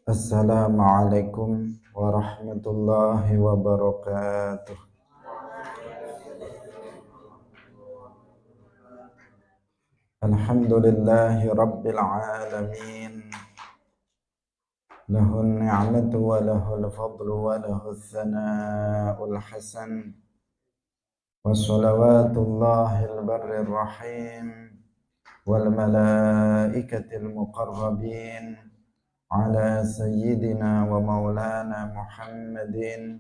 Assalamualaikum warahmatullahi wabarakatuh. Alhamdulillahi rabbil alamin. Lahun ni'matu wa lahul fadlu wa lahul thana'ul hasan. Wa salawatullahil barrir rahim wal malaikatil muqarrabin ala sayyidina wa maulana Muhammadin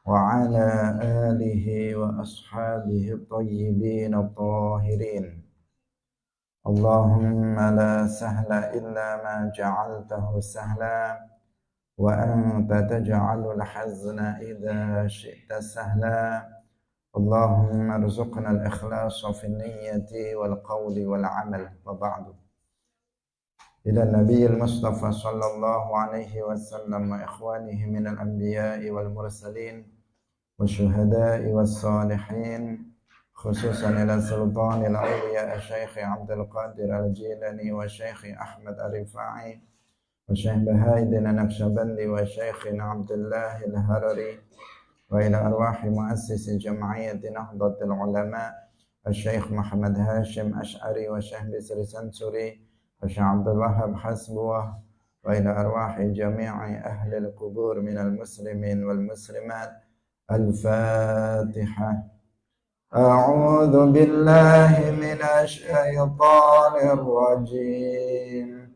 wa ala alihi wa ashabihi at-tayyibin at-tahirin. Allahumma la sahla illa ma ja'altahu sahla wa anta taj'alul hazna idza syi'ta sahla. Allahumma arzuqna al-ikhlasa fi niyyati wal qawli wal amal. Wa ba'du. Ila nabiyil mustafa sallallahu alaihi wasallam wa ikhwanihi minal anbiya'i wal mursalin wa syuhada'i was salihin, khususan ila sultanil awliya Syekh Abdul Qadir Al-Jilani wa Syekh Ahmad Ar-Rifai wa Syekh Bahaidin Naqsyabandi wa Syekh Abdullah Al-Harari wa ila arwahi muassisi jam'iyyati Nahdlatul Ulama Syekh Muhammad Hashim Ash'ari wa Syekh Bisri Sansuri wa Syekh Abdul Wahhab Hasbuwah wa ila arwahi jami'i ahli al-qubur minal muslimin wal muslimat. Al-Fatihah. A'udzu billahi minasy syaithanir rajim.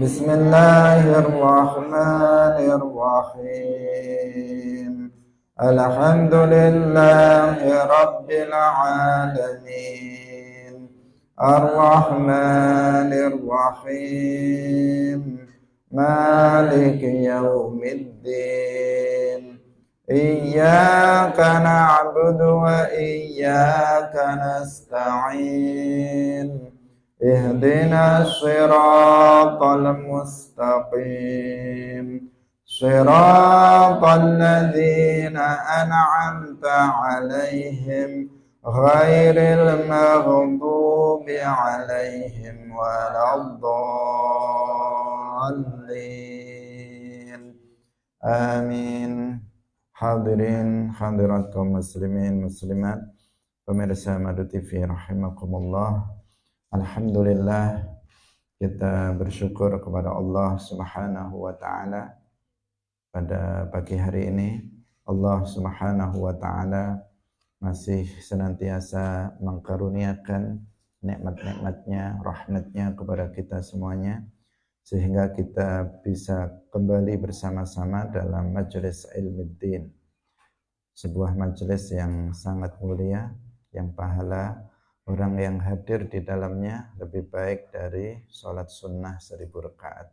Bismillahirrahmanirrahim. Alhamdulillahi rabbil alamin. Ar-Rahmanir Rahim. Maliki yaumiddin. Iyyaka na'budu wa iyyaka nasta'in. Ihdinas siratal mustaqim. Siratal ladzina an'amta 'alaihim ghairil maghdubi 'alaihim waladdallin. Amin. Hadirin hadirat kaum muslimin muslimat, pemirsa Madu TV rahimakumullah. Alhamdulillah, kita bersyukur kepada Allah Subhanahu wa taala pada pagi hari ini. Allah Subhanahu wa taala masih senantiasa mengkaruniakan nikmat-nikmatnya, rahmatnya kepada kita semuanya, sehingga kita bisa kembali bersama-sama dalam majelis ilmuddin, sebuah majelis yang sangat mulia, yang pahala orang yang hadir di dalamnya lebih baik dari sholat sunnah 1000 rakaat.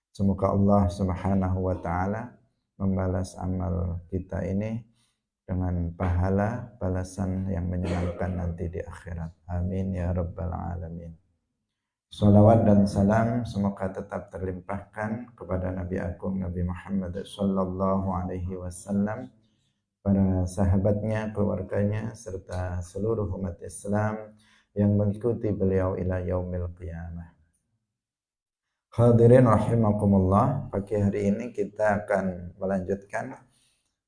Semoga Allah Subhanahu wa ta'ala membalas amal kita ini dengan pahala balasan yang menyenangkan nanti di akhirat. Amin ya rabbal alamin. Salawat dan salam semoga tetap terlimpahkan kepada Nabi Agung Nabi Muhammad sallallahu alaihi wasallam, para sahabatnya, keluarganya, serta seluruh umat Islam yang mengikuti beliau ila yaumil qiyamah. Hadirin rahimakumullah, pagi hari ini kita akan melanjutkan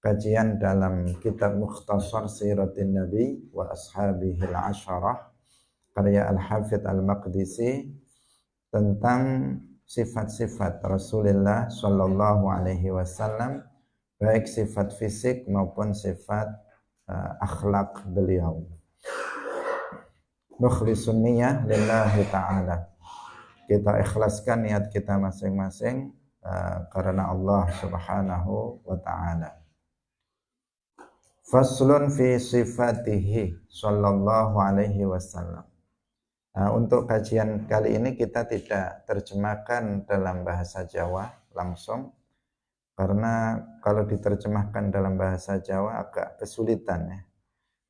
kajian dalam kitab Mukhtasar Siratin Nabi wa Ashabihil Asyarah karya Al-Hafidh Al-Maqdisi, tentang sifat-sifat Rasulullah Sallallahu Alaihi Wasallam, baik sifat fisik maupun sifat akhlak beliau. Nukhlisun niyah lillahi ta'ala. Kita ikhlaskan niat kita masing-masing karena Allah Subhanahu wa ta'ala. Faslun fi sifatihi Sallallahu Alaihi Wasallam. Untuk kajian kali ini kita tidak terjemahkan dalam bahasa Jawa langsung, karena kalau diterjemahkan dalam bahasa Jawa agak kesulitan ya.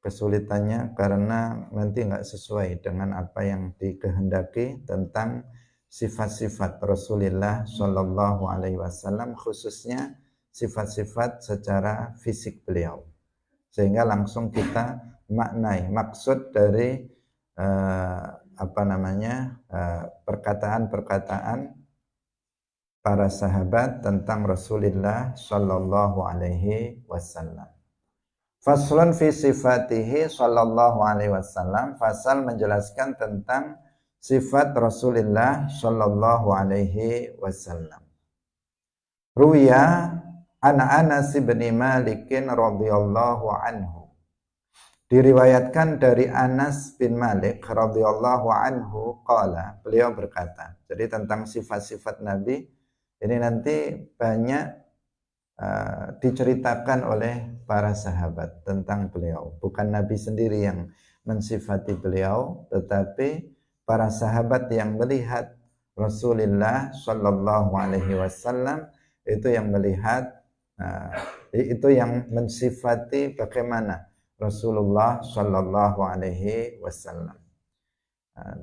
Kesulitannya karena nanti nggak sesuai dengan apa yang dikehendaki tentang sifat-sifat Rasulullah Shallallahu Alaihi Wasallam, khususnya sifat-sifat secara fisik beliau, sehingga langsung kita maknai maksud dari perkataan-perkataan para sahabat tentang Rasulullah sallallahu alaihi wasallam. Faslun fi sifatihi sallallahu alaihi wasallam, fasal menjelaskan tentang sifat Rasulullah sallallahu alaihi wasallam. Ruya an Anas bin Malik radhiyallahu anhu. Diriwayatkan dari Anas bin Malik radhiyallahu anhu qala, beliau berkata. Jadi tentang sifat-sifat Nabi ini nanti banyak diceritakan oleh para sahabat tentang beliau. Bukan Nabi sendiri yang mensifati beliau, tetapi para sahabat yang melihat Rasulullah Shallallahu Alaihi Wasallam itu yang melihat, itu yang mensifati bagaimana Rasulullah Shallallahu Alaihi Wasallam.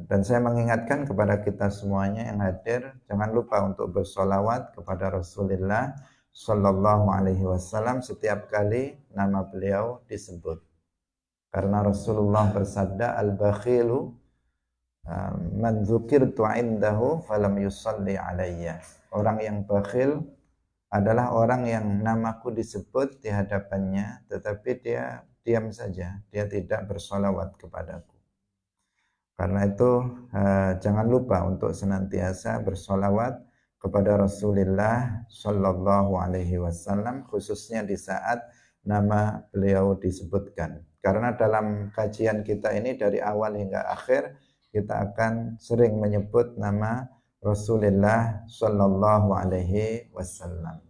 Dan saya mengingatkan kepada kita semuanya yang hadir, jangan lupa untuk bersolawat kepada Rasulullah Sallallahu Alaihi Wasallam setiap kali nama beliau disebut. Karena Rasulullah bersabda, al-bakhilu man dzukirtu indahu falam yusalli alayya. Orang yang bakhil adalah orang yang namaku disebut di hadapannya, tetapi dia diam saja, dia tidak bersolawat kepadaku. Karena itu jangan lupa untuk senantiasa bersolawat kepada Rasulullah Shallallahu Alaihi Wasallam, khususnya di saat nama beliau disebutkan. Karena dalam kajian kita ini dari awal hingga akhir kita akan sering menyebut nama Rasulullah Shallallahu Alaihi Wasallam.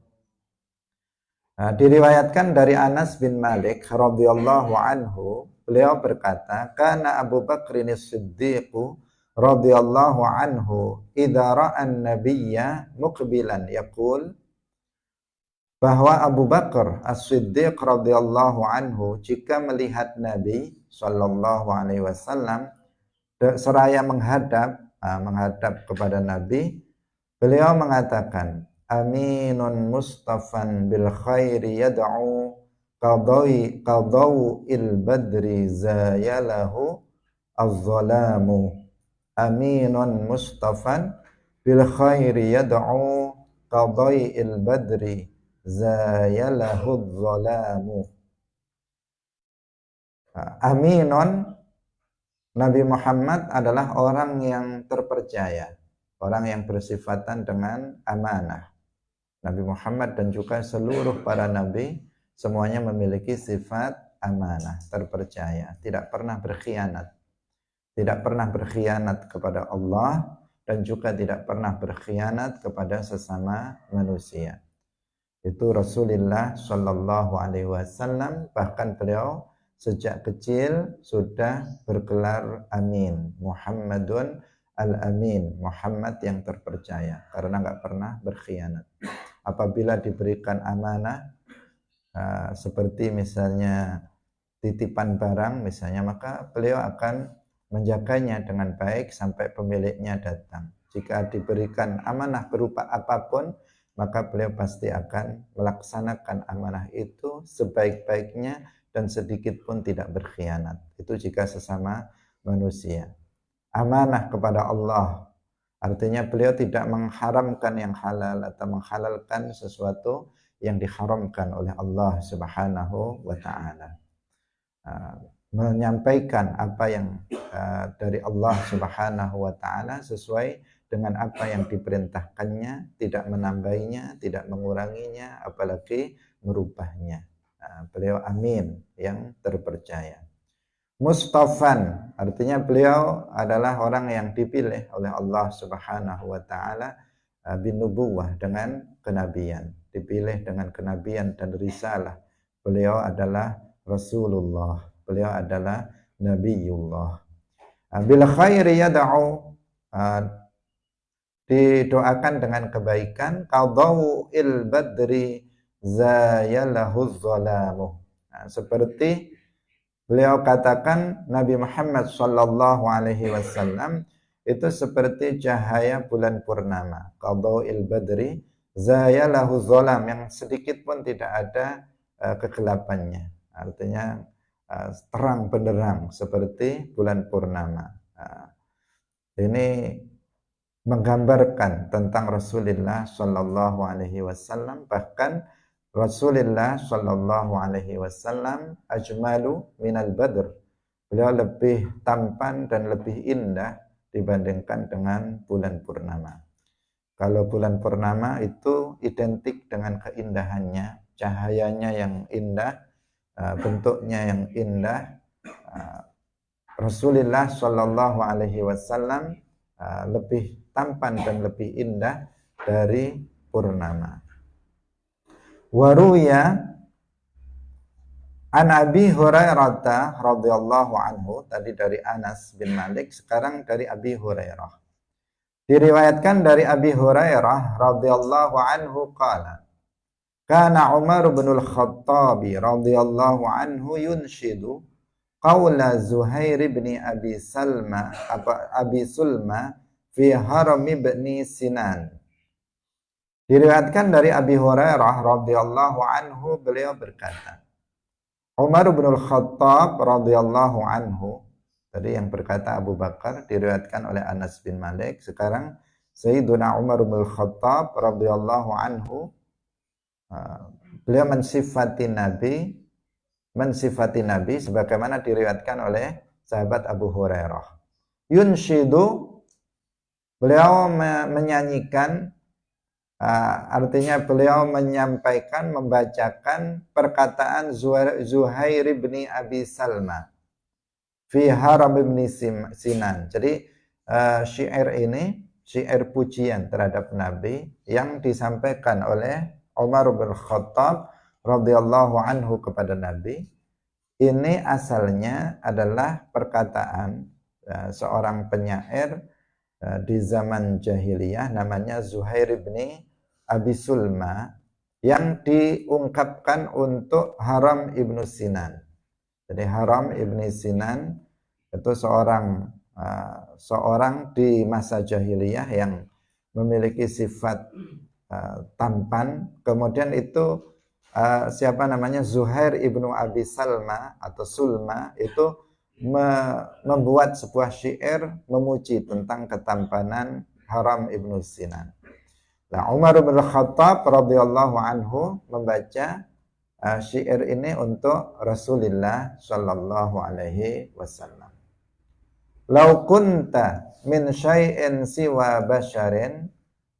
Diriwayatkan dari Anas bin Malik radhiyallahu anhu, beliau berkata, "Kana Abu Bakrin As-Siddiq radhiyallahu anhu idza ra'a an-nabiyya muqbilan yaqul," bahwa Abu Bakar As-Siddiq radhiyallahu anhu jika melihat Nabi sallallahu alaihi wasallam seraya menghadap kepada Nabi, beliau mengatakan, "Aminun mustafan bil khairi yad'u qadau il badri zayalahu az-zalamu." Aminun mustafan bil khairi yad'u qadai'il badri zayalahu az-zalamu. Aminun, Nabi Muhammad adalah orang yang terpercaya, orang yang bersifatan dengan amanah. Nabi Muhammad dan juga seluruh para nabi semuanya memiliki sifat amanah, terpercaya, tidak pernah berkhianat. Tidak pernah berkhianat kepada Allah dan juga tidak pernah berkhianat kepada sesama manusia. Itu Rasulullah Shallallahu Alaihi Wasallam, bahkan beliau sejak kecil sudah bergelar Amin, Muhammadun Al-Amin, Muhammad yang terpercaya, karena nggak pernah berkhianat. Apabila diberikan amanah, seperti misalnya titipan barang misalnya, maka beliau akan menjaganya dengan baik sampai pemiliknya datang. Jika diberikan amanah berupa apapun, maka beliau pasti akan melaksanakan amanah itu sebaik-baiknya dan sedikit pun tidak berkhianat. Itu jika sesama manusia. Amanah kepada Allah, artinya beliau tidak mengharamkan yang halal atau menghalalkan sesuatu yang diharamkan oleh Allah Subhanahu wa Ta'ala. Menyampaikan apa yang dari Allah Subhanahu wa Ta'ala sesuai dengan apa yang diperintahkannya, tidak menambahinya, tidak menguranginya, apalagi merubahnya. Beliau amin, yang terpercaya. Mustafan, artinya beliau adalah orang yang dipilih oleh Allah Subhanahu wa Ta'ala binubuwah, dengan kenabian, dipilih dengan kenabian dan risalah. Beliau adalah Rasulullah, beliau adalah Nabiullah. Bil khairi yad'u, didoakan dengan kebaikan. Qadau il badri zayalahu zalamu. Seperti beliau katakan, Nabi Muhammad sallallahu alaihi wasallam itu seperti cahaya bulan purnama. Qadau il badri zayalahu zalam, yang sedikit pun tidak ada kegelapannya. Artinya terang benderang seperti bulan purnama. Ini menggambarkan tentang Rasulullah Shallallahu Alaihi Wasallam. Bahkan Rasulullah Shallallahu Alaihi Wasallam ajmalu minal badr. Beliau lebih tampan dan lebih indah dibandingkan dengan bulan purnama. Kalau bulan purnama itu identik dengan keindahannya, cahayanya yang indah, bentuknya yang indah. Rasulullah Shallallahu Alaihi Wasallam lebih tampan dan lebih indah dari purnama. Waruya an Abi Hurairah radhiyallahu anhu, tadi dari Anas bin Malik, sekarang dari Abi Hurairah. Diriwayatkan dari Abi Hurairah radhiyallahu anhu qala kana Umar bin al-Khattab radhiyallahu anhu yunshidu qaula Zuhair bin Abi Sulma fi haram ibni Sinan. Diriwayatkan dari Abi Hurairah radhiyallahu anhu, beliau berkata, Umar bin al-Khattab radhiyallahu anhu, tadi yang berkata Abu Bakar, diriwayatkan oleh Anas bin Malik. Sekarang Sayyiduna Umar bin al-Khattab radhiyallahu anhu, beliau mensifati Nabi sebagaimana diriwayatkan oleh sahabat Abu Hurairah. Yunshidu, beliau menyanyikan, artinya beliau menyampaikan, membacakan perkataan Zuhair bin Abi Salma fi haram ibni Sinan. Jadi syair ini syair pujian terhadap Nabi yang disampaikan oleh Umar bin Khattab radhiyallahu anhu kepada Nabi. Ini asalnya adalah perkataan seorang penyair di zaman jahiliyah namanya Zuhair bin Abi Sulma yang diungkapkan untuk Haram ibnu Sinan. Jadi Haram ibnu Sinan itu seorang di masa jahiliyah yang memiliki sifat tampan. Kemudian itu Zuhair ibnu Abi Salma atau Sulma itu membuat sebuah syair memuji tentang ketampanan Haram ibnu Sinan. Nah, Umar bin Khattab radhiyallahu anhu membaca syair ini untuk Rasulullah sallallahu alaihi wasallam. Lau kunta min syai'in siwa basharin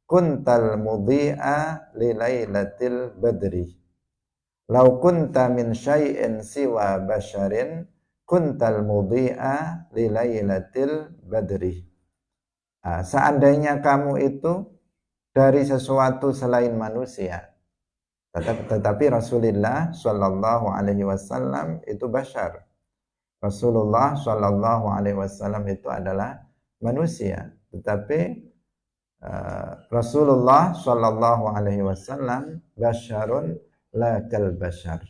kuntal mudhi'a li lailatil badri. Lau kunta min syai'in siwa basharin kuntal mudhi'a li lailatil badri. Seandainya kamu itu dari sesuatu selain manusia, tetapi Rasulullah Shallallahu Alaihi Wasallam itu bashar. Rasulullah Shallallahu Alaihi Wasallam itu adalah manusia, tetapi Rasulullah Shallallahu Alaihi Wasallam basharun la kal bashar.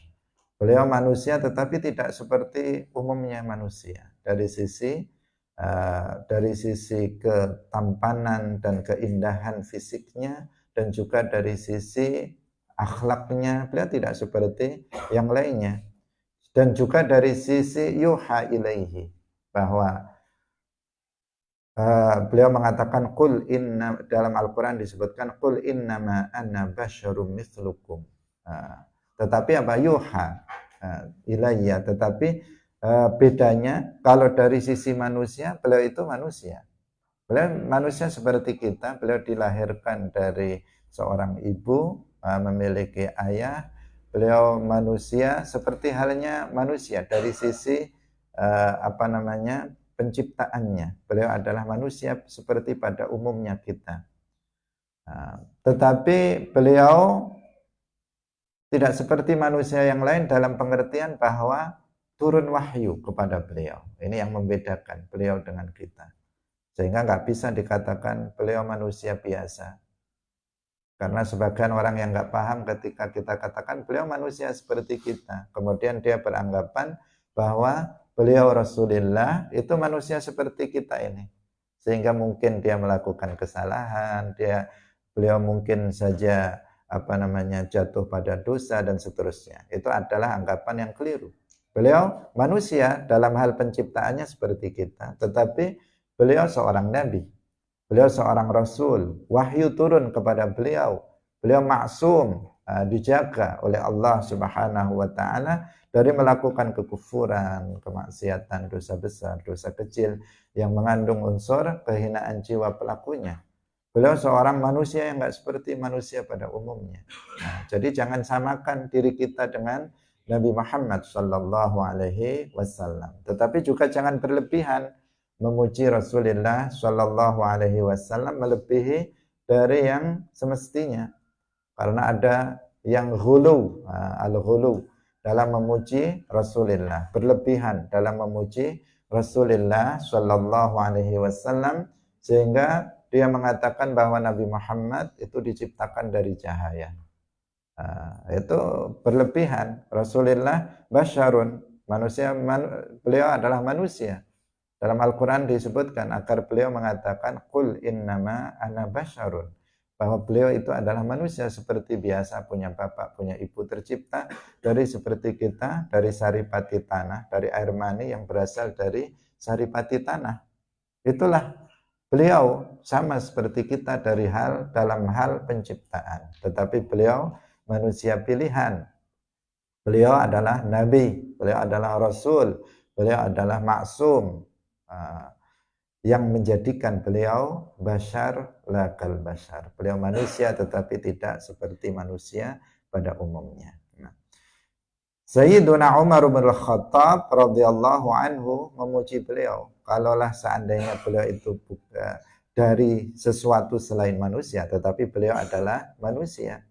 Beliau manusia tetapi tidak seperti umumnya manusia dari sisi ketampanan dan keindahan fisiknya, dan juga dari sisi akhlaknya beliau tidak seperti yang lainnya, dan juga dari sisi yuha ilaihi, bahwa beliau mengatakan dalam Al-Quran disebutkan qul innama anna basyarum mithlukum. Tetapi apa? Yuha ilayya. Tetapi bedanya kalau dari sisi manusia, beliau itu manusia. Beliau manusia seperti kita. Beliau dilahirkan dari seorang ibu, memiliki ayah. Beliau manusia seperti halnya manusia dari sisi penciptaannya. Beliau adalah manusia seperti pada umumnya kita. Tetapi beliau tidak seperti manusia yang lain dalam pengertian bahwa turun wahyu kepada beliau. Ini yang membedakan beliau dengan kita. Sehingga nggak bisa dikatakan beliau manusia biasa. Karena sebagian orang yang nggak paham ketika kita katakan beliau manusia seperti kita, kemudian dia beranggapan bahwa beliau Rasulullah itu manusia seperti kita ini. Sehingga mungkin dia melakukan kesalahan, beliau mungkin saja jatuh pada dosa dan seterusnya. Itu adalah anggapan yang keliru. Beliau manusia dalam hal penciptaannya seperti kita, tetapi beliau seorang nabi. Beliau seorang rasul, wahyu turun kepada beliau. Beliau maksum, dijaga oleh Allah Subhanahu wa taala dari melakukan kekufuran, kemaksiatan, dosa besar, dosa kecil yang mengandung unsur kehinaan jiwa pelakunya. Beliau seorang manusia yang enggak seperti manusia pada umumnya. Nah, jadi jangan samakan diri kita dengan Nabi Muhammad sallallahu alaihi wasallam. Tetapi juga jangan berlebihan memuji Rasulullah sallallahu alaihi wasallam melebihi dari yang semestinya. Karena ada yang ghulu, al-ghulu dalam memuji Rasulullah, berlebihan dalam memuji Rasulullah sallallahu alaihi wasallam sehingga dia mengatakan bahwa Nabi Muhammad itu diciptakan dari cahaya. Itu berlebihan. Rasulullah basyarun, manusia, beliau adalah manusia. Dalam Al-Quran disebutkan agar beliau mengatakan qul innama ana basyarun, bahwa beliau itu adalah manusia seperti biasa, punya bapak, punya ibu, tercipta dari seperti kita, dari saripati tanah, dari air mani yang berasal dari saripati tanah. Itulah beliau, sama seperti kita dalam hal penciptaan, tetapi beliau manusia pilihan. Beliau adalah nabi, beliau adalah rasul, beliau adalah maksum, yang menjadikan beliau bashar lakal bashar. Beliau manusia tetapi tidak seperti manusia pada umumnya. Sayyiduna Umar bin Khattab radhiyallahu anhu memuji beliau. Kalaulah seandainya beliau itu bukan dari sesuatu selain manusia, tetapi beliau adalah manusia.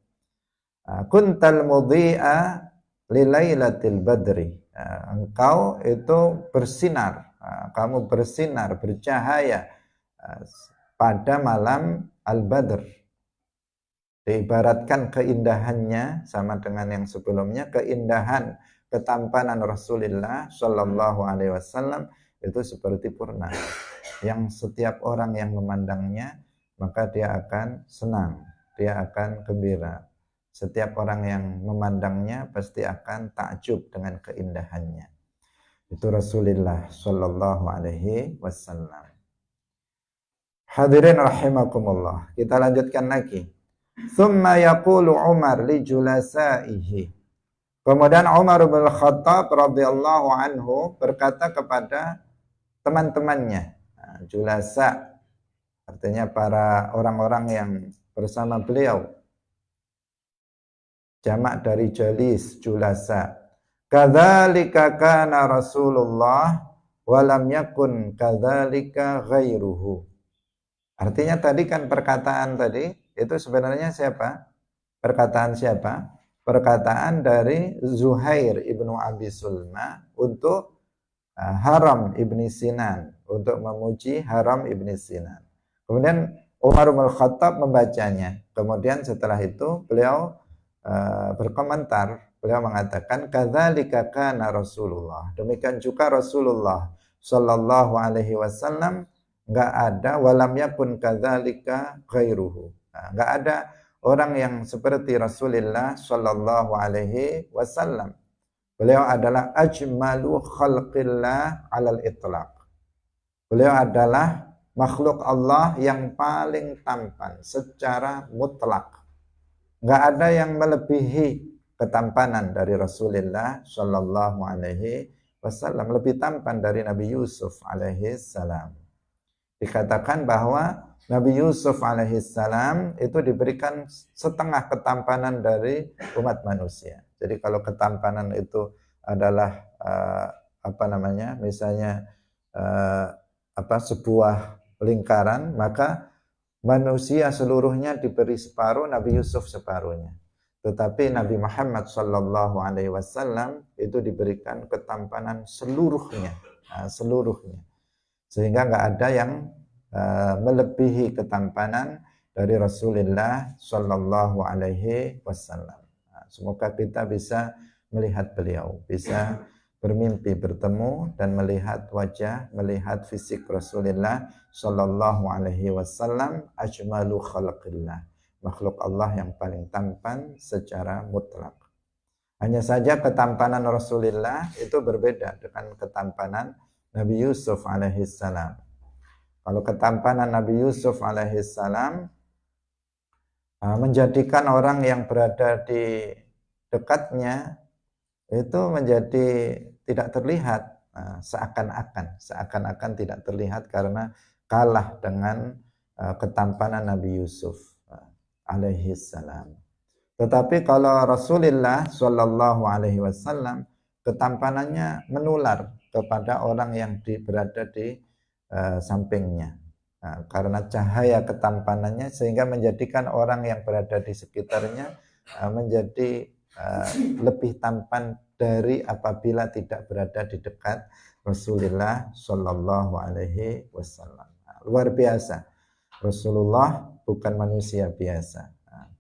Kuntal mudhi'a lilailatil badri. Engkau itu bersinar, kamu bersinar, bercahaya pada malam al-badr. Diibaratkan keindahannya sama dengan yang sebelumnya, keindahan ketampanan Rasulullah Shallallahu Alaihi Wasallam itu seperti purnama, yang setiap orang yang memandangnya maka dia akan senang, dia akan gembira. Setiap orang yang memandangnya pasti akan takjub dengan keindahannya. Itu Rasulullah Shallallahu Alaihi Wasallam. Hadirin rahimakumullah. Kita lanjutkan lagi. Thumma yaqulu Umar li julasaihi. Kemudian Umar bin Khattab radhiyallahu anhu berkata kepada teman-temannya. Julasa artinya para orang-orang yang bersama beliau. Jamak dari jalis, julasa. Kadzalika kana Rasulullah wa lam yakun kadzalika ghairuhu. Artinya tadi kan perkataan tadi itu sebenarnya siapa? Perkataan siapa? Perkataan dari Zuhair ibnu Abi Sulma untuk Haram ibni Sinan, untuk memuji Haram ibni Sinan. Kemudian Umar bin Khattab membacanya. Kemudian setelah itu beliau berkomentar, beliau mengatakan kadzalika kana Rasulullah. Demikian juga Rasulullah sallallahu alaihi wasallam, enggak ada walam yakun kadzalika ghairuhu. Enggak ada orang yang seperti Rasulullah sallallahu alaihi wasallam. Beliau adalah ajmalu khalqillah alal itlaq. Beliau adalah makhluk Allah yang paling tampan secara mutlak. Enggak ada yang melebihi ketampanan dari Rasulullah sallallahu alaihi wasallam, lebih tampan dari Nabi Yusuf alaihi salam. Dikatakan bahwa Nabi Yusuf alaihi salam itu diberikan setengah ketampanan dari umat manusia. Jadi kalau ketampanan itu adalah misalnya sebuah lingkaran, maka manusia seluruhnya diberi separuh, Nabi Yusuf separuhnya. Tetapi Nabi Muhammad sallallahu alaihi wasallam itu diberikan ketampanan seluruhnya, seluruhnya. Sehingga enggak ada yang melebihi ketampanan dari Rasulullah sallallahu alaihi wasallam. Semoga kita bisa melihat beliau, bisa bermimpi bertemu dan melihat wajah, melihat fisik Rasulullah sallallahu alaihi wasallam, ajmalu khalqillah, makhluk Allah yang paling tampan secara mutlak. Hanya saja ketampanan Rasulullah itu berbeda dengan ketampanan Nabi Yusuf alaihi salam. Kalau ketampanan Nabi Yusuf alaihissalam menjadikan orang yang berada di dekatnya itu menjadi tidak terlihat, seakan-akan tidak terlihat karena kalah dengan ketampanan Nabi Yusuf alaihissalam. Tetapi kalau Rasulullah Shallallahu Alaihi Wasallam ketampanannya menular kepada orang yang berada di sampingnya. Karena cahaya ketampanannya sehingga menjadikan orang yang berada di sekitarnya menjadi lebih tampan dari apabila tidak berada di dekat Rasulullah Shallallahu Alaihi Wasallam. Luar biasa, Rasulullah bukan manusia biasa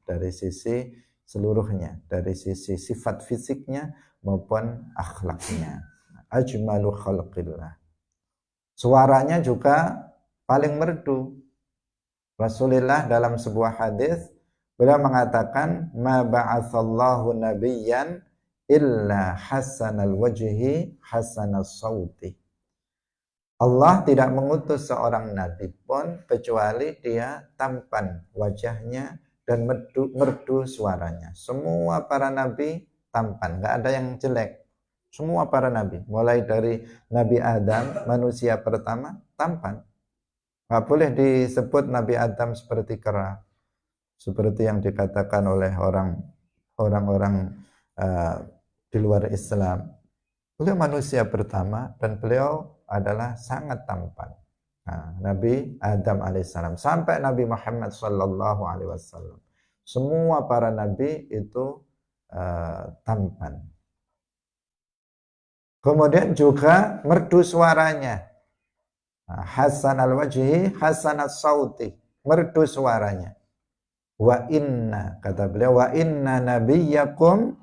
dari sisi seluruhnya, dari sisi sifat fisiknya maupun akhlaknya. Ajmalu khalqillah. Suaranya juga paling merdu. Rasulullah dalam sebuah hadis beliau mengatakan, "Ma ba'atsallahu nabiyyan illa hasanal wajhi hasanas sauti." Allah tidak mengutus seorang nabi pun kecuali dia tampan wajahnya dan merdu suaranya. Semua para nabi tampan, nggak ada yang jelek. Semua para nabi, mulai dari Nabi Adam, manusia pertama, tampan. Nggak boleh disebut Nabi Adam seperti kera, seperti yang dikatakan oleh orang-orang di luar Islam. Beliau manusia pertama dan beliau adalah sangat tampan. Nabi Adam alaihissalam sampai Nabi Muhammad sallallahu alaihi wasallam. Semua para nabi itu tampan. Kemudian juga merdu suaranya. Hasan al-wajhi, hasan as-sauti, merdu suaranya. Wa inna, kata beliau, wa inna nabiyyakum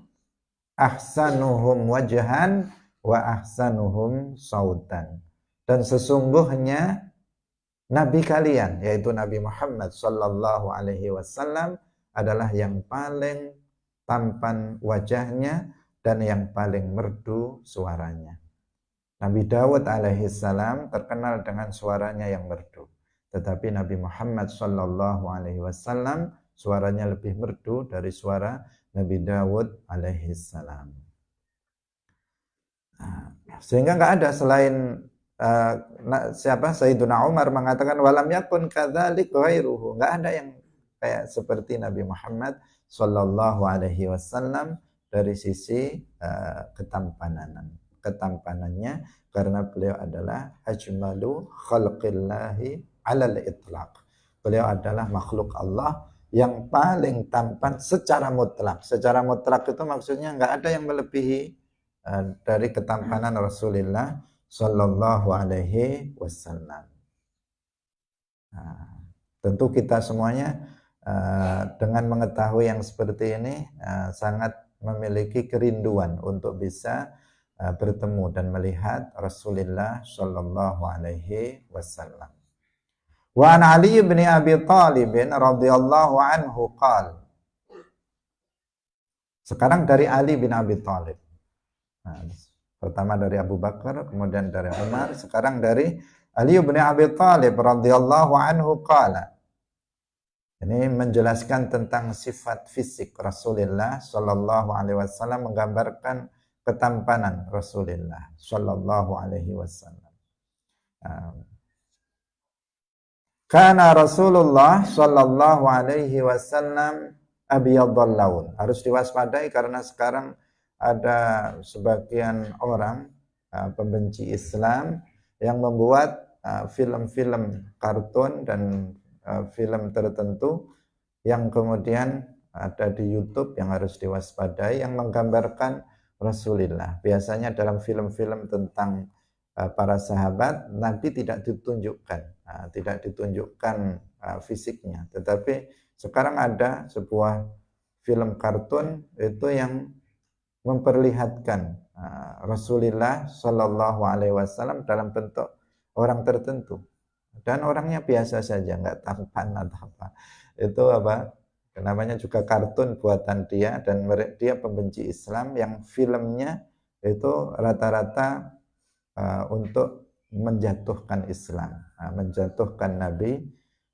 ahsanuhum wajhan wa ahsanuhum sautan. Dan sesungguhnya nabi kalian, yaitu Nabi Muhammad sallallahu alaihi wasallam, adalah yang paling tampan wajahnya dan yang paling merdu suaranya. Nabi Dawud alaihissalam terkenal dengan suaranya yang merdu, tetapi Nabi Muhammad sallallahu alaihi wasallam suaranya lebih merdu dari suara Nabi Dawud alaihissalam. Sehingga nggak ada selain Sayyiduna Umar mengatakan walam yakun kadzalik ghairuhu, nggak ada yang kayak seperti Nabi Muhammad sallallahu alaihi wasallam dari sisi ketampanannya, karena beliau adalah ajmalu khalqillahi alal itlaq. Beliau adalah makhluk Allah yang paling tampan secara mutlak. Secara mutlak itu maksudnya nggak ada yang melebihi dari ketampanan Rasulullah sallallahu alaihi wasallam. Tentu kita semuanya dengan mengetahui yang seperti ini sangat memiliki kerinduan untuk bisa bertemu dan melihat Rasulullah sallallahu alaihi wasallam. Wa an Ali bin Abi Thalib radhiyallahu anhu qala. Sekarang dari Ali bin Abi Thalib. Pertama dari Abu Bakar, kemudian dari Umar, sekarang dari Ali bin Abi Thalib radhiyallahu anhu qala. Ini menjelaskan tentang sifat fisik Rasulullah sallallahu alaihi wasallam, menggambarkan ketampanan Rasulullah sallallahu alaihi wasallam. Kana Rasulullah sallallahu alaihi wasallam abyadul laun. Harus diwaspadai karena sekarang ada sebagian orang pembenci Islam yang membuat film-film kartun dan film tertentu yang kemudian ada di YouTube yang harus diwaspadai, yang menggambarkan Rasulullah. Biasanya dalam film-film tentang para sahabat, Nabi tidak ditunjukkan fisiknya. Tetapi sekarang ada sebuah film kartun itu yang memperlihatkan Rasulullah Shallallahu Alaihi Wasallam dalam bentuk orang tertentu. Dan orangnya biasa saja, nggak tampan atau apa. Itu apa? Namanya juga kartun buatan dia, dan dia pembenci Islam yang filmnya itu rata-rata untuk menjatuhkan Islam, menjatuhkan Nabi,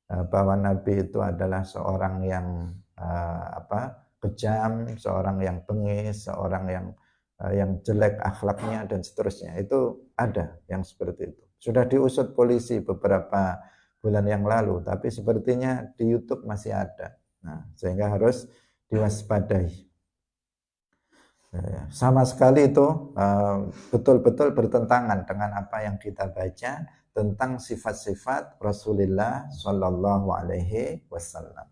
bahwa Nabi itu adalah seorang yang kejam, seorang yang bengis, seorang yang jelek akhlaknya dan seterusnya. Itu ada yang seperti itu. Sudah diusut polisi beberapa bulan yang lalu, tapi sepertinya di YouTube masih ada. Nah, sehingga harus diwaspadai. Sama sekali itu betul-betul bertentangan dengan apa yang kita baca tentang sifat-sifat Rasulullah Shallallahu Alaihi Wasallam.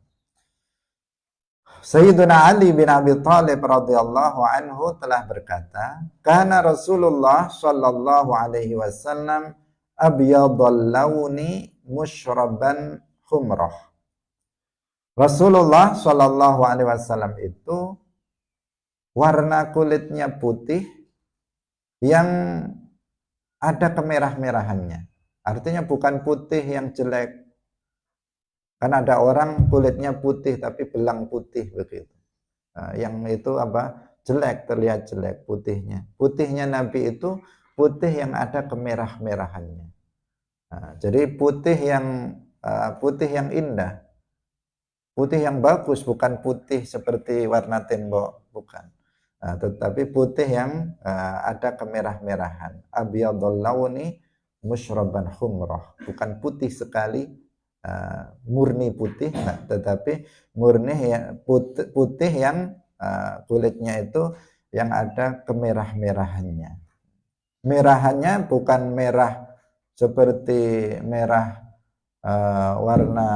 Sayyiduna Ali bin Abi Thalib radhiyallahu anhu telah berkata, "Kana Rasulullah Shallallahu Alaihi Wasallam abyadul launi musyraban humrah." Rasulullah Shallallahu Alaihi Wasallam itu warna kulitnya putih yang ada kemerah-merahannya. Artinya bukan putih yang jelek. Kan ada orang kulitnya putih tapi belang putih begitu. Nah, yang itu jelek, terlihat jelek putihnya. Putihnya Nabi itu putih yang ada kemerah-merahannya. Nah, jadi putih yang indah, putih yang bagus, bukan putih seperti warna tembok, bukan. Nah, tetapi putih yang ada kemerah-merahan. Abyadul launi musyraban humrah, bukan putih sekali, murni putih, tetapi murni putih yang kulitnya itu yang ada kemerah-merahannya. Merahannya bukan merah seperti merah warna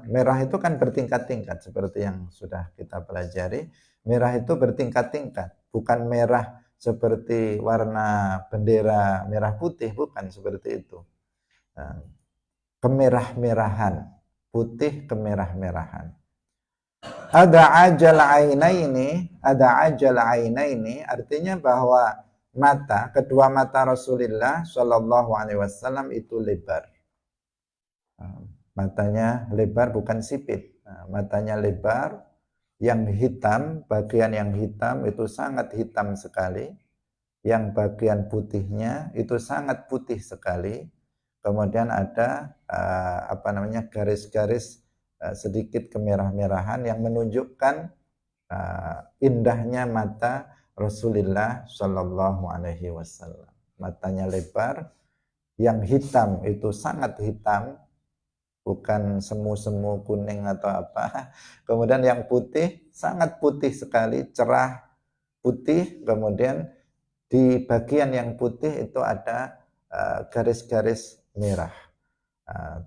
merah itu kan bertingkat-tingkat seperti yang sudah kita pelajari. Merah itu bertingkat-tingkat, bukan merah seperti warna bendera merah putih, bukan seperti itu. Kemerah-merahan, putih kemerah-merahan. Ada ajal ainaini artinya bahwa kedua mata Rasulullah Shallallahu Alaihi Wasallam itu lebar. Matanya lebar, bukan sipit. Matanya lebar, yang hitam, bagian yang hitam itu sangat hitam sekali. Yang bagian putihnya itu sangat putih sekali. Kemudian ada garis-garis sedikit kemerah-merahan yang menunjukkan indahnya mata Rasulullah Shallallahu Alaihi Wasallam. Matanya lebar, yang hitam itu sangat hitam, bukan semu-semu kuning atau apa. Kemudian yang putih sangat putih sekali, cerah putih. Kemudian di bagian yang putih itu ada garis-garis merah.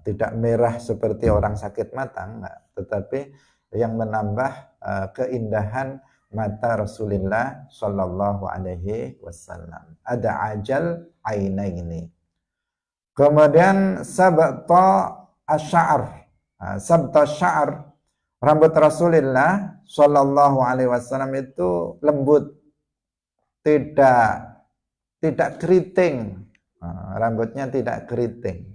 Tidak merah seperti orang sakit mata, enggak, tetapi yang menambah keindahan mata Rasulullah Shallallahu Alaihi Wasallam. Ada ajal ainaini. Kemudian sabta asy'ar. Sabta sya'ar, rambut Rasulullah Shallallahu Alaihi Wasallam itu lembut, tidak keriting. Rambutnya tidak keriting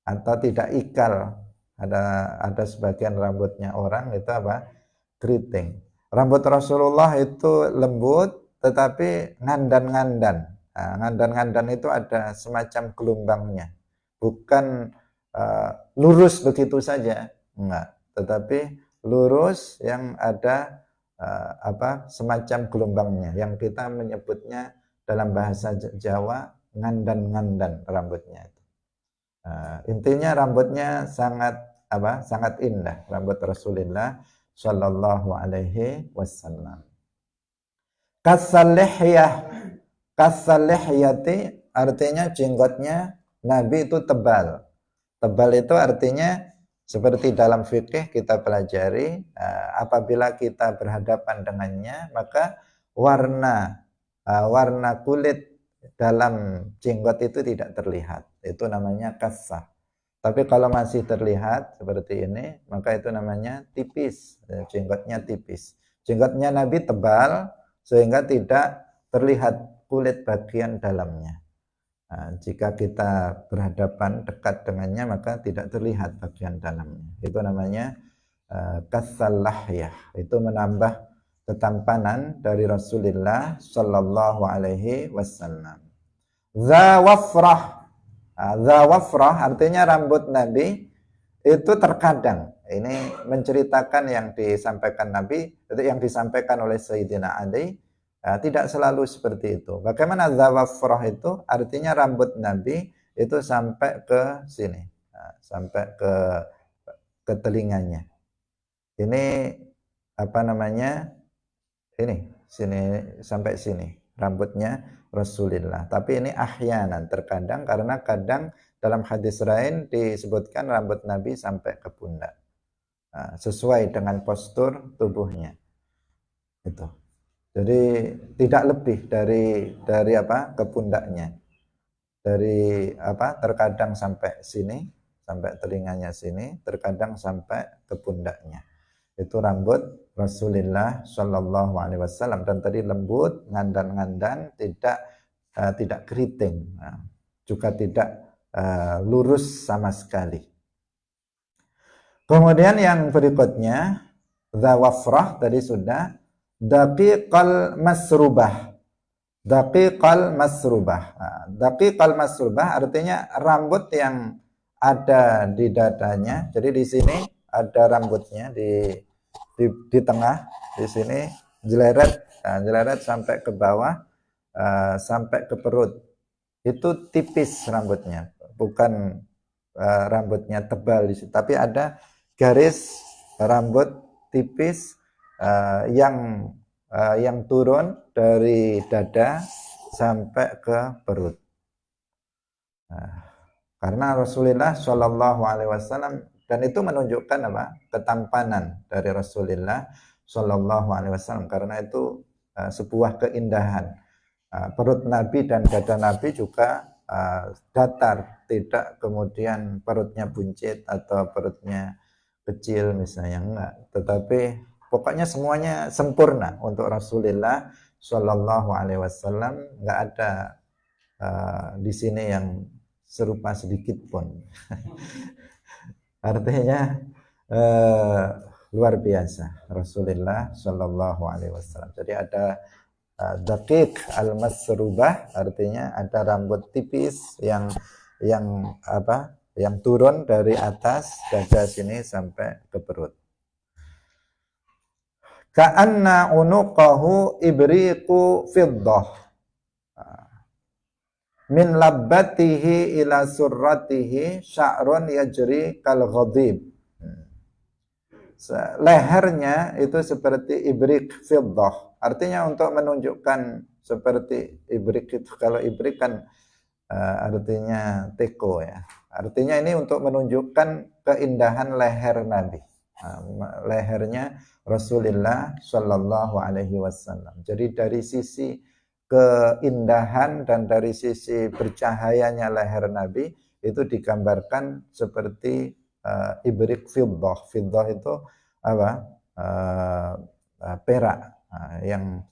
atau tidak ikal. Ada sebagian rambutnya orang itu keriting. Rambut Rasulullah itu lembut tetapi ngandan-ngandan. Ngandan-ngandan itu ada semacam gelombangnya, bukan lurus begitu saja, enggak, tetapi lurus yang ada semacam gelombangnya, yang kita menyebutnya dalam bahasa Jawa ngandan-ngandan rambutnya itu. Intinya rambutnya sangat indah, rambut Rasulullah Shallallahu Alaihi Wasallam. Kasalihyati artinya jenggotnya Nabi itu tebal. Tebal itu artinya seperti dalam fikih kita pelajari, apabila kita berhadapan dengannya maka warna kulit dalam jenggot itu tidak terlihat. Itu namanya kassah. Tapi kalau masih terlihat seperti ini, maka itu namanya tipis. Jenggotnya tipis. Jenggotnya Nabi tebal sehingga tidak terlihat kulit bagian dalamnya. Jika kita berhadapan dekat dengannya maka tidak terlihat bagian dalamnya. Itu namanya kassal lahyah. Itu menambah ketampanan dari Rasulullah Shallallahu Alaihi Wasallam. Zawafrah. Zawafrah artinya rambut Nabi itu terkadang. Ini menceritakan yang disampaikan Nabi, yang disampaikan oleh Sayyidina Ali. Tidak selalu seperti itu. Bagaimana zawafrah itu? Artinya rambut Nabi itu sampai ke sini, sampai ke telinganya. Ini apa namanya? Ini sini sampai sini rambutnya Rasulullah. Tapi ini ahyanan, terkadang, karena kadang dalam hadis lain disebutkan rambut Nabi sampai ke pundak. Sesuai dengan postur tubuhnya. Itu. Jadi tidak lebih dari apa? Ke pundaknya. Dari apa? Terkadang sampai sini, sampai telinganya sini, terkadang sampai ke pundaknya. Itu rambut Rasulullah Shallallahu Alaihi Wasallam, dan tadi lembut, ngandan-ngandan, tidak keriting, juga tidak lurus sama sekali. Kemudian yang berikutnya, zawafrah tadi sudah, daqiqal masrubah. Daqiqal masrubah. Daqiqal masrubah artinya rambut yang ada di dadanya. Jadi di sini ada rambutnya di tengah, di sini jeleret, jeleret sampai ke bawah, sampai ke perut. Itu tipis rambutnya, bukan rambutnya tebal di situ, tapi ada garis rambut tipis yang turun dari dada sampai ke perut. Karena Rasulullah Shallallahu Alaihi Wasallam, dan itu menunjukkan apa? Ketampanan dari Rasulullah Shallallahu Alaihi Wasallam, karena itu sebuah keindahan. Perut Nabi dan dada Nabi juga datar, tidak kemudian perutnya buncit atau perutnya kecil misalnya, enggak, tetapi pokoknya semuanya sempurna untuk Rasulullah Shallallahu Alaihi Wasallam. Enggak ada di sini yang serupa sedikit pun. Artinya luar biasa Rasulullah Shallallahu Alaihi Wasallam. Jadi ada daqiq al-masrubah, artinya ada rambut tipis yang turun dari atas dada sini sampai ke perut. Ka'anna unuqahu ibriqu fiddah min labbatihi ila surratihi sya'run yajri kal ghadib. Lehernya itu seperti ibrik fiddah, artinya untuk menunjukkan seperti ibrik itu, kalau ibrik kan artinya teko ya, artinya ini untuk menunjukkan keindahan leher Nabi, lehernya Rasulullah Shallallahu Alaihi Wasallam. Jadi dari sisi keindahan dan dari sisi bercahayanya leher Nabi itu digambarkan seperti ibrik fiddah. Fiddah itu apa? Perak, yang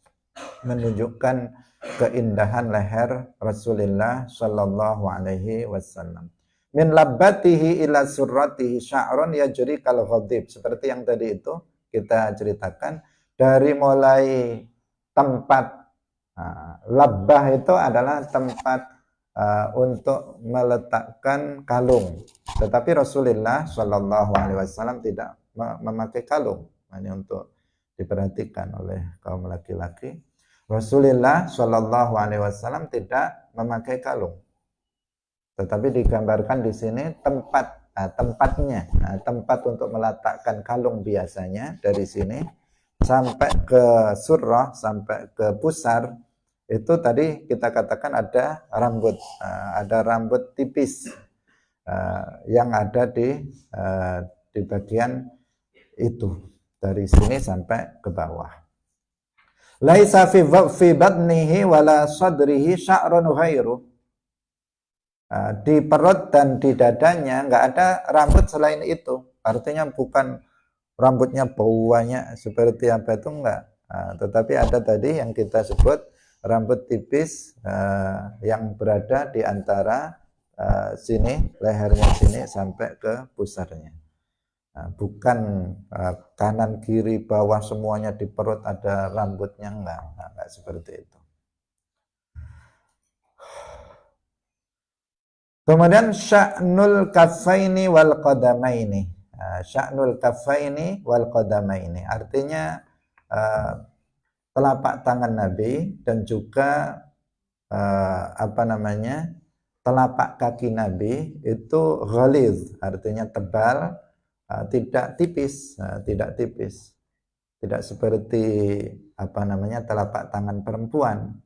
menunjukkan keindahan leher Rasulullah Shallallahu Alaihi Wasallam. Min labbatihi ila surratihi sya'run yajri kal ghadib. Seperti yang tadi itu kita ceritakan, dari mulai tempat labbah itu adalah tempat untuk meletakkan kalung. Tetapi Rasulullah Shallallahu Alaihi Wasallam tidak memakai kalung. Ini untuk diperhatikan oleh kaum laki-laki. Rasulullah Shallallahu Alaihi Wasallam tidak memakai kalung. Tetapi digambarkan di sini tempatnya, tempat untuk meletakkan kalung biasanya dari sini sampai ke surrah, sampai ke pusar. Itu tadi kita katakan ada rambut tipis yang ada di bagian itu, dari sini sampai ke bawah. Laisa fi batnihi wala sadrihi sya'run ghairu. Di perut dan di dadanya enggak ada rambut selain itu. Artinya bukan rambutnya banyak seperti apa itu, enggak. Tetapi ada tadi yang kita sebut rambut tipis yang berada di antara sini, lehernya sini sampai ke pusarnya. Bukan kanan kiri bawah semuanya di perut ada rambutnya, enggak seperti itu. Kemudian sya'nul kaffaini wal qadamaini. Sya'nul kaffaini wal qadamaini. Artinya telapak tangan Nabi dan juga telapak kaki Nabi itu ghalidh, artinya tebal, tidak tipis, tidak seperti telapak tangan perempuan.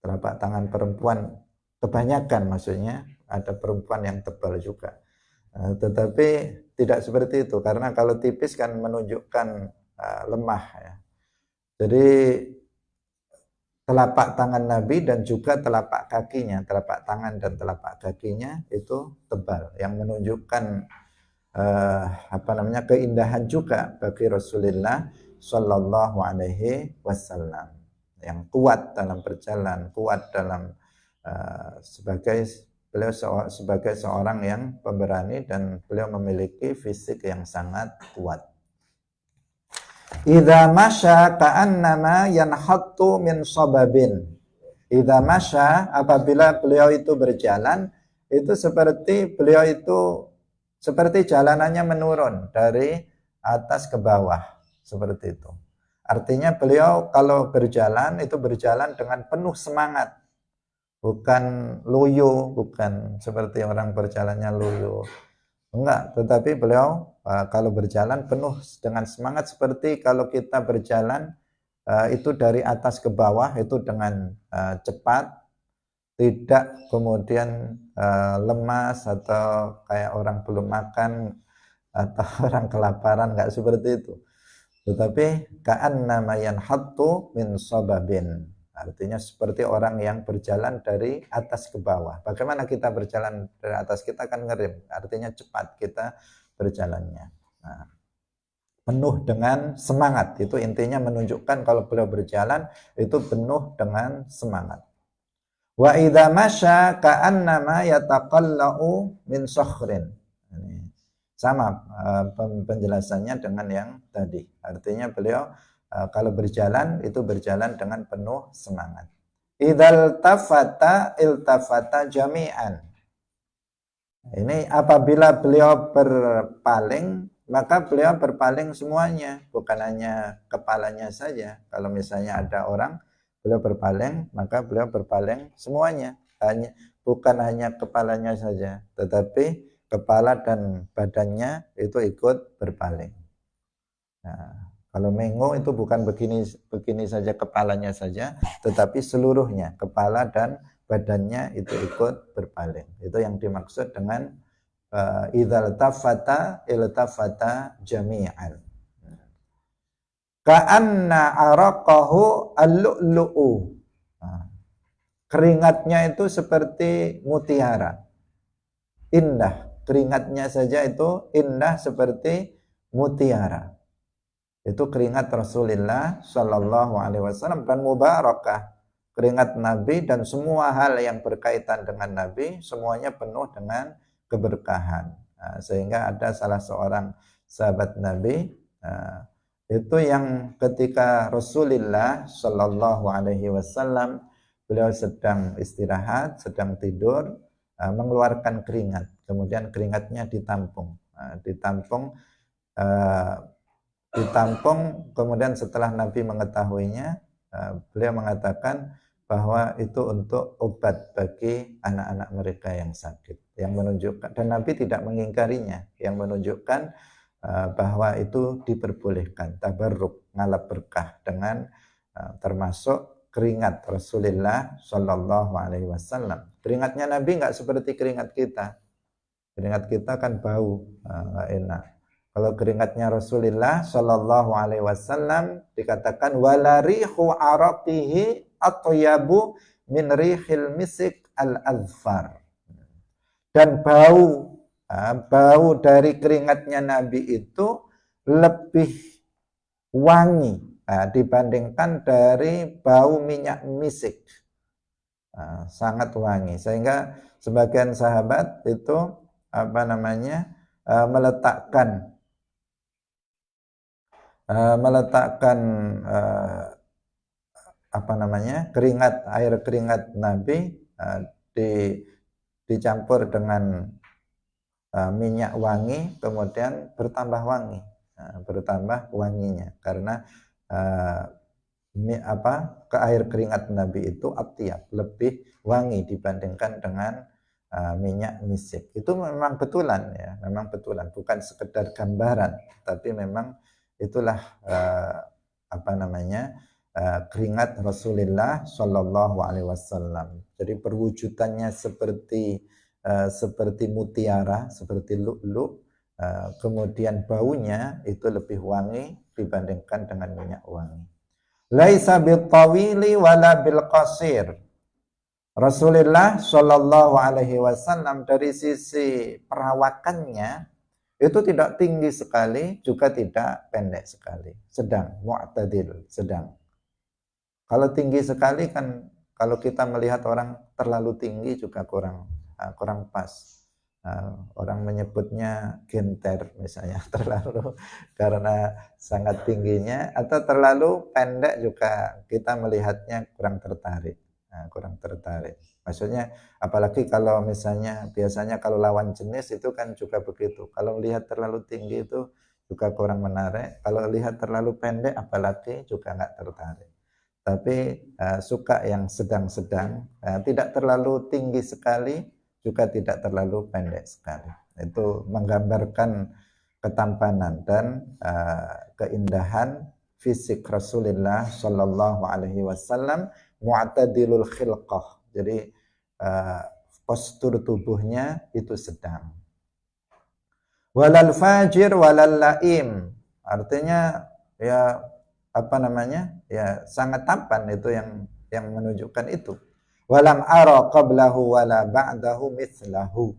Telapak tangan perempuan kebanyakan, maksudnya ada perempuan yang tebal juga, tetapi tidak seperti itu, karena kalau tipis kan menunjukkan lemah ya. Jadi telapak tangan Nabi dan juga telapak kakinya, telapak tangan dan telapak kakinya itu tebal, yang menunjukkan keindahan juga bagi Rasulullah Shallallahu Alaihi Wasallam, yang kuat dalam berjalan, kuat dalam beliau sebagai seorang yang pemberani, dan beliau memiliki fisik yang sangat kuat. Idza masya ka'annama yanhattu min sababin. Idza masya, apabila beliau itu berjalan, itu seperti beliau itu seperti jalanannya menurun dari atas ke bawah, seperti itu. Artinya beliau kalau berjalan itu berjalan dengan penuh semangat, bukan loyo, bukan seperti orang berjalannya loyo. Enggak, tetapi beliau kalau berjalan penuh dengan semangat, seperti kalau kita berjalan itu dari atas ke bawah itu dengan cepat, tidak kemudian lemas atau kayak orang belum makan atau orang kelaparan, enggak seperti itu. Tetapi ka'annama yanhattu min sababin. Artinya seperti orang yang berjalan dari atas ke bawah. Bagaimana kita berjalan dari atas? Kita akan ngerem, artinya cepat kita berjalannya. Nah, penuh dengan semangat, itu intinya menunjukkan kalau beliau berjalan itu penuh dengan semangat. Wa idza masya ka'annama yataqallau min sakhrin. Sama penjelasannya dengan yang tadi. Artinya beliau kalau berjalan itu berjalan dengan penuh semangat. Idzal tafata iltafata jami'an. Ini apabila beliau berpaling, maka beliau berpaling semuanya, bukan hanya kepalanya saja. Kalau misalnya ada orang, beliau berpaling, maka beliau berpaling semuanya. Bukan hanya kepalanya saja, tetapi kepala dan badannya itu ikut berpaling. Nah, kalau mengo itu bukan begini saja kepalanya saja, tetapi seluruhnya, kepala dan badannya itu ikut berpaling. Itu yang dimaksud dengan idzal tafata iltafata jami'an. Ka'anna araqahu al-lu'lu'u. Keringatnya itu seperti mutiara. Indah. Keringatnya saja itu indah seperti mutiara. Itu keringat Rasulullah Shallallahu Alaihi Wasallam, dan mubarakah. Keringat Nabi dan semua hal yang berkaitan dengan Nabi semuanya penuh dengan keberkahan. Sehingga ada salah seorang sahabat Nabi itu yang ketika Rasulullah Shallallahu Alaihi Wasallam beliau sedang istirahat, sedang tidur, mengeluarkan keringat, kemudian keringatnya ditampung, kemudian setelah Nabi mengetahuinya, beliau mengatakan bahwa itu untuk obat bagi anak-anak mereka yang sakit, yang menunjukkan, dan Nabi tidak mengingkarinya, yang menunjukkan bahwa itu diperbolehkan, tabarruk, ngalap berkah dengan termasuk keringat Rasulullah Shallallahu Alaihi Wasallam. Keringatnya Nabi nggak seperti keringat kita. Keringat kita kan bau, nggak enak. Kalau keringatnya Rasulullah Shallallahu Alaihi Wasallam dikatakan walarihu araqihi atyabu min rihil misik al-azfar. Dan bau dari keringatnya Nabi itu lebih wangi dibandingkan dari bau minyak misik, sangat wangi, sehingga sebagian sahabat itu meletakkan air keringat Nabi dicampur dengan minyak wangi, kemudian bertambah wangi, bertambah wanginya karena air keringat Nabi itu atyab, lebih wangi dibandingkan dengan minyak misik. Itu memang betulan ya, memang betulan, bukan sekedar gambaran, tapi memang itulah keringat Rasulullah Shallallahu Alaihi Wasallam. Jadi perwujudannya seperti mutiara, seperti lu'lu', kemudian baunya itu lebih wangi dibandingkan dengan minyak wangi. Laisa bil tawili wala bil qasir. Rasulullah Shallallahu Alaihi Wasallam dari sisi perawakannya itu tidak tinggi sekali, juga tidak pendek sekali, sedang, mu'tadil, sedang. Kalau tinggi sekali kan, kalau kita melihat orang terlalu tinggi juga kurang pas. Orang menyebutnya genter misalnya, terlalu karena sangat tingginya, atau terlalu pendek juga kita melihatnya kurang tertarik. Maksudnya apalagi kalau misalnya biasanya kalau lawan jenis itu kan juga begitu. Kalau lihat terlalu tinggi itu juga kurang menarik. Kalau lihat terlalu pendek apalagi juga nggak tertarik. Tapi suka yang sedang-sedang, tidak terlalu tinggi sekali, juga tidak terlalu pendek sekali. Itu menggambarkan ketampanan dan keindahan fisik Rasulullah Shallallahu Alaihi Wasallam, mu'tadilul khilqah. Jadi postur tubuhnya itu sedang. Walal fajir walal laim, artinya ya ya sangat tampan, itu yang menunjukkan itu. Walam ara qablahu wala ba'dahu mithlahu.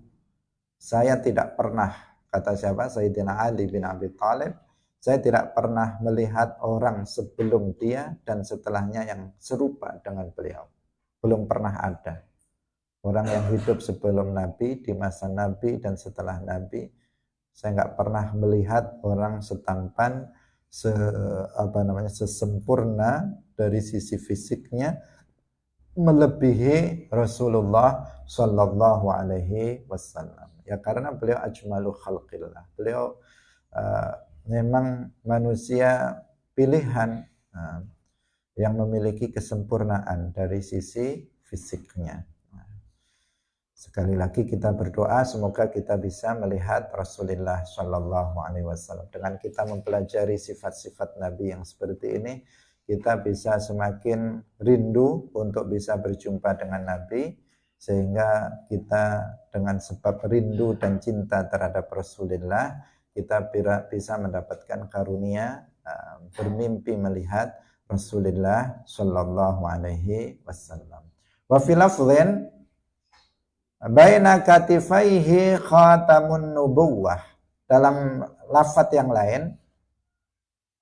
Saya tidak pernah, kata siapa? Sayyidina Ali bin Abi Thalib, saya tidak pernah melihat orang sebelum dia dan setelahnya yang serupa dengan beliau. Belum pernah ada orang yang hidup sebelum Nabi, di masa Nabi dan setelah Nabi. Saya nggak pernah melihat orang setampan, sesempurna dari sisi fisiknya melebihi Rasulullah Shallallahu Alaihi Wasallam. Ya karena beliau ajmalu khalqillah. Beliau memang manusia pilihan yang memiliki kesempurnaan dari sisi fisiknya. Sekali lagi kita berdoa semoga kita bisa melihat Rasulullah Shallallahu Alaihi Wasallam. Dengan kita mempelajari sifat-sifat Nabi yang seperti ini, kita bisa semakin rindu untuk bisa berjumpa dengan Nabi, sehingga kita dengan sebab rindu dan cinta terhadap Rasulullah, kita bisa mendapatkan karunia bermimpi melihat Rasulullah Shallallahu Alaihi Wasallam. Wa fil lafdhin baina katifaihi khatamun nubuwah. Dalam lafaz yang lain,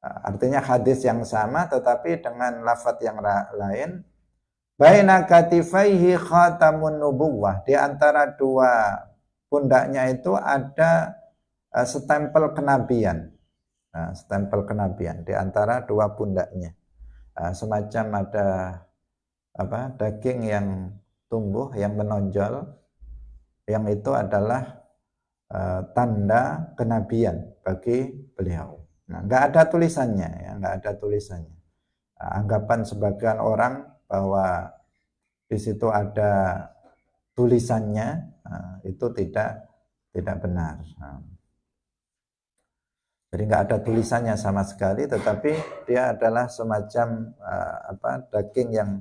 artinya hadis yang sama tetapi dengan lafaz yang lain, baina katifaihi khatamun nubuwah, di antara dua pundaknya itu ada stempel kenabian. Stempel kenabian di antara dua pundaknya. Semacam ada daging yang tumbuh, yang menonjol, yang itu adalah tanda kenabian bagi beliau. Nah, nggak ada tulisannya, ya, nggak ada tulisannya. Anggapan sebagian orang bahwa di situ ada tulisannya, itu tidak benar. Jadi nggak ada tulisannya sama sekali, tetapi dia adalah semacam daging yang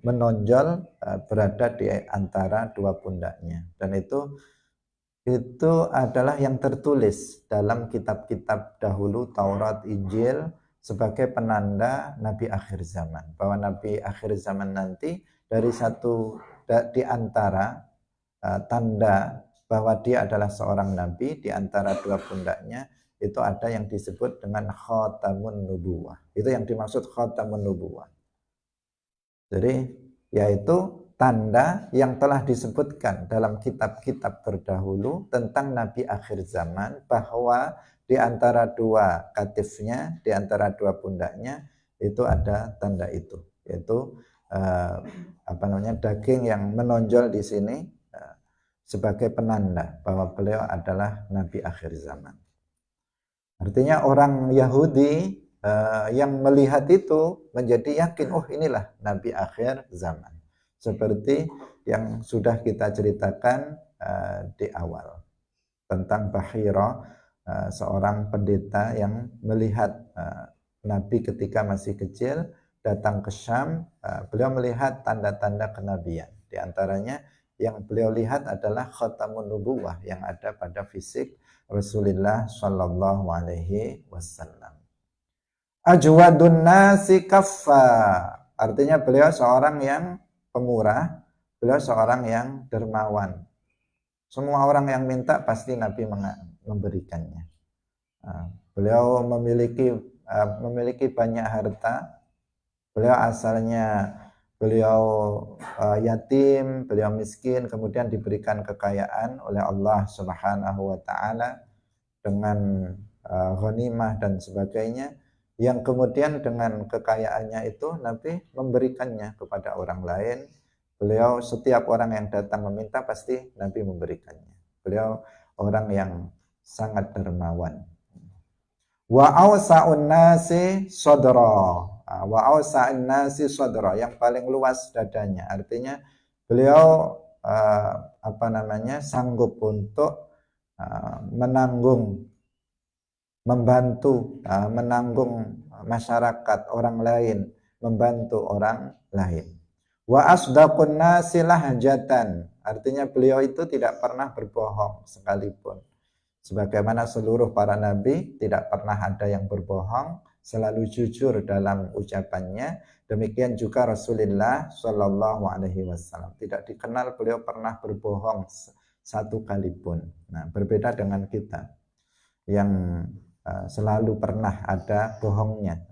menonjol berada di antara dua pundaknya, dan itu adalah yang tertulis dalam kitab-kitab dahulu, Taurat, Injil, sebagai penanda Nabi akhir zaman, bahwa Nabi akhir zaman nanti dari di antara tanda bahwa dia adalah seorang nabi, di antara dua pundaknya itu ada yang disebut dengan khatamun nubuwah. Itu yang dimaksud khatamun nubuwah. Jadi yaitu tanda yang telah disebutkan dalam kitab-kitab terdahulu tentang Nabi akhir zaman, bahwa di antara dua katifnya, di antara dua pundaknya itu ada tanda itu, yaitu daging yang menonjol di sini, sebagai penanda bahwa beliau adalah Nabi akhir zaman. Artinya orang Yahudi yang melihat itu menjadi yakin, oh inilah Nabi akhir zaman. Seperti yang sudah kita ceritakan di awal tentang Bahira, seorang pendeta yang melihat Nabi ketika masih kecil datang ke Syam. Beliau melihat tanda-tanda kenabian. Di antaranya yang beliau lihat adalah khatamun nubuwah yang ada pada fisik Rasulullah Shallallahu Alaihi Wasallam. Ajwadun nasi kaffa, artinya beliau seorang yang pemurah, beliau seorang yang dermawan. Semua orang yang minta pasti Nabi memberikannya. Beliau memiliki banyak harta. Beliau asalnya yatim, beliau miskin, kemudian diberikan kekayaan oleh Allah Subhanahu wa taala dengan ghanimah dan sebagainya, yang kemudian dengan kekayaannya itu Nabi memberikannya kepada orang lain. Beliau setiap orang yang datang meminta pasti Nabi memberikannya. Beliau orang yang sangat dermawan. Wa awsa'un nasi sadra. Wa awsa'un nasi sadra, yang paling luas dadanya. Artinya beliau sanggup untuk menanggung, membantu, menanggung masyarakat orang lain, membantu orang lain. Wa asdaqun nasi lahjatan, artinya beliau itu tidak pernah berbohong sekalipun. Sebagaimana seluruh para nabi tidak pernah ada yang berbohong, selalu jujur dalam ucapannya. Demikian juga Rasulullah Shallallahu Alaihi Wasallam, tidak dikenal beliau pernah berbohong satu kali pun. Nah, berbeda dengan kita yang selalu pernah ada bohongnya.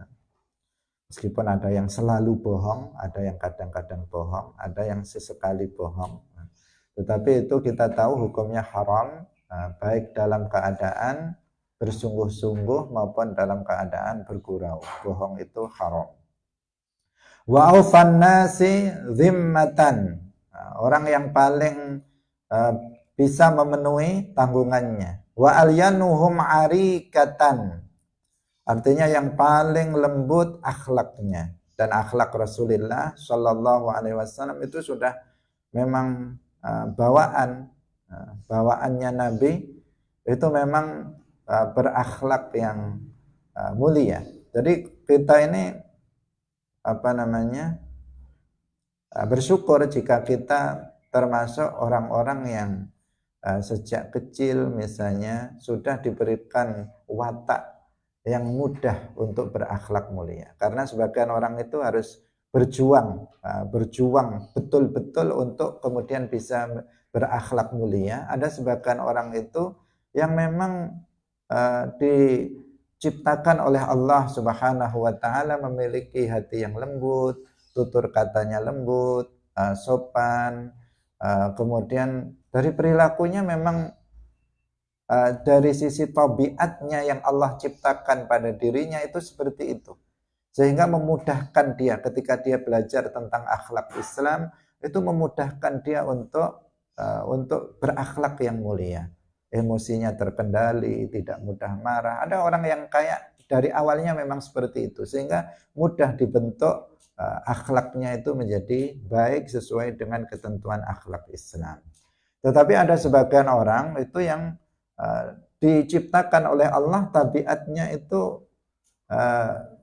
Meskipun ada yang selalu bohong, ada yang kadang-kadang bohong, ada yang sesekali bohong. Tetapi itu kita tahu hukumnya haram, baik dalam keadaan bersungguh-sungguh maupun dalam keadaan bergurau. Bohong itu haram. Wa aufan nasi zimmatan, orang yang paling bisa memenuhi tanggungannya. Wa alyanuhum arikatan, artinya yang paling lembut akhlaknya. Dan akhlak Rasulullah Shallallahu Alaihi Wasallam itu sudah memang bawaannya Nabi itu memang berakhlak yang mulia. Jadi kita ini bersyukur jika kita termasuk orang-orang yang sejak kecil misalnya sudah diberikan watak yang mudah untuk berakhlak mulia. Karena sebagian orang itu harus berjuang betul-betul untuk kemudian bisa berakhlak mulia. Ada sebagian orang itu yang memang diciptakan oleh Allah Subhanahu wa taala memiliki hati yang lembut, tutur katanya lembut, sopan, kemudian dari perilakunya memang dari sisi tabiatnya yang Allah ciptakan pada dirinya itu seperti itu. Sehingga memudahkan dia ketika dia belajar tentang akhlak Islam, itu memudahkan dia untuk berakhlak yang mulia. Emosinya terkendali, tidak mudah marah. Ada orang yang kayak dari awalnya memang seperti itu, sehingga mudah dibentuk akhlaknya itu menjadi baik sesuai dengan ketentuan akhlak Islam. Tetapi ada sebagian orang itu yang diciptakan oleh Allah tabiatnya itu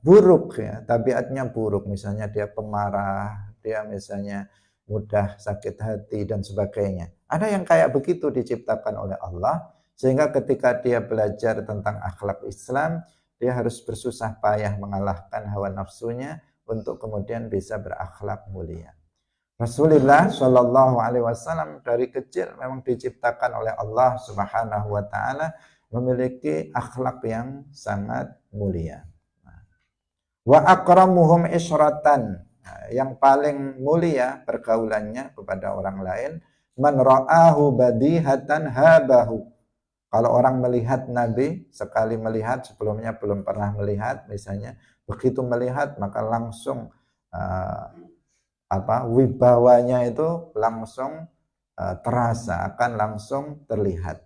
buruk ya, tabiatnya buruk, misalnya dia pemarah, dia misalnya mudah sakit hati dan sebagainya. Ada yang kayak begitu diciptakan oleh Allah, sehingga ketika dia belajar tentang akhlak Islam, dia harus bersusah payah mengalahkan hawa nafsunya untuk kemudian bisa berakhlak mulia. Rasulullah Shallallahu Alaihi Wasallam dari kecil memang diciptakan oleh Allah Subhanahu Wa Taala memiliki akhlak yang sangat mulia. Wa akramuhum isyratan, yang paling mulia pergaulannya kepada orang lain. Man ra'ahu badihatan habahu, kalau orang melihat Nabi, sekali melihat, sebelumnya belum pernah melihat, misalnya begitu melihat maka langsung wibawanya itu langsung terasa, akan langsung terlihat.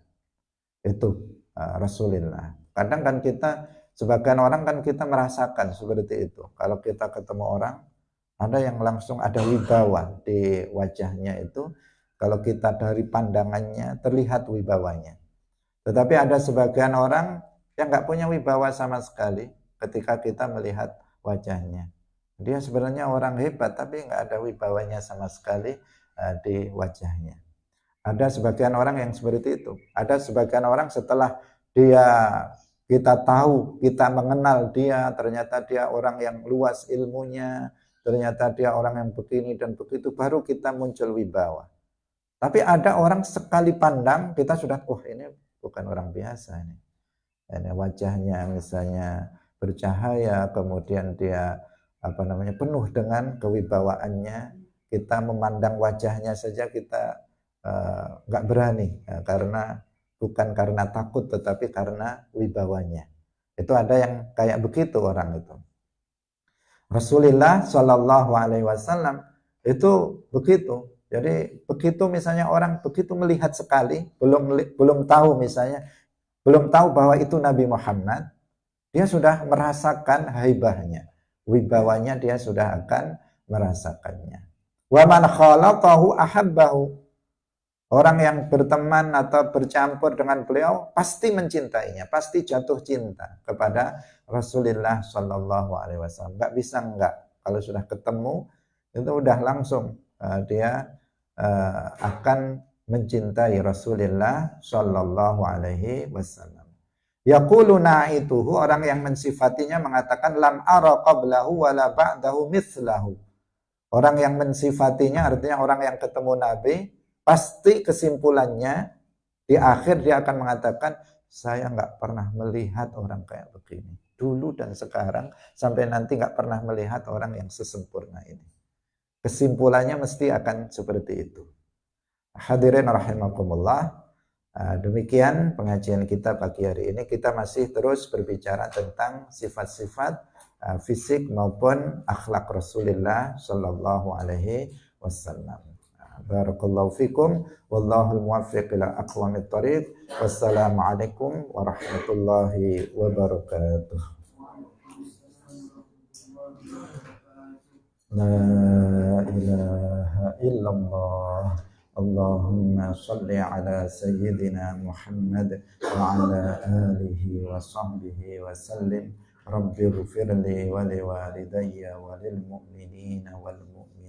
Itu Rasulullah. Kadang kan kita, sebagian orang kan kita merasakan seperti itu. Kalau kita ketemu orang, ada yang langsung ada wibawa di wajahnya itu. Kalau kita dari pandangannya terlihat wibawanya. Tetapi ada sebagian orang yang nggak punya wibawa sama sekali ketika kita melihat wajahnya. Dia sebenarnya orang hebat tapi nggak ada wibawanya sama sekali di wajahnya. Ada sebagian orang yang seperti itu. Ada sebagian orang setelah kita tahu, kita mengenal dia, ternyata dia orang yang luas ilmunya, ternyata dia orang yang begini dan begitu, baru kita muncul wibawa. Tapi ada orang sekali pandang kita sudah, ini bukan orang biasa ini. Ini wajahnya misalnya bercahaya, kemudian dia penuh dengan kewibawaannya. Kita memandang wajahnya saja kita nggak berani karena bukan karena takut tetapi karena wibawanya. Itu ada yang kayak begitu orang itu. Rasulullah Shallallahu Alaihi Wasallam itu begitu. Jadi begitu misalnya orang begitu melihat sekali, belum tahu misalnya, belum tahu bahwa itu Nabi Muhammad, dia sudah merasakan haibahnya, wibawanya dia sudah akan merasakannya. Wa man khalaqahu ahabbahu. Orang yang berteman atau bercampur dengan beliau pasti mencintainya, pasti jatuh cinta kepada Rasulullah Shallallahu Alaihi Wasallam. Nggak bisa nggak, kalau sudah ketemu itu udah langsung dia akan mencintai Rasulullah Shallallahu Alaihi Wasallam. Yaquluna ituhu, orang yang mensifatinya mengatakan lam ara qablahu wala ba'dahu mithlahu. Orang yang mensifatinya artinya orang yang ketemu Nabi, pasti kesimpulannya di akhir dia akan mengatakan, saya nggak pernah melihat orang kayak begini. Dulu dan sekarang sampai nanti nggak pernah melihat orang yang sesempurna ini. Kesimpulannya mesti akan seperti itu. Hadirin rahimakumullah. Demikian pengajian kita pagi hari ini. Kita masih terus berbicara tentang sifat-sifat fisik maupun akhlak Rasulullah Sallallahu Alaihi Wasallam. Barakallahu fikum, wallahul muwaffiq ila aqwamit thariq. Wassalamualaikum warahmatullahi wabarakatuh. La ilaha illallah. Allahumma salli ala sayyidina Muhammad wa ala alihi wa sahbihi wa sallim. Rabbi ghfirli wa liwalidayya wa lil mu'minina wal mu'minat.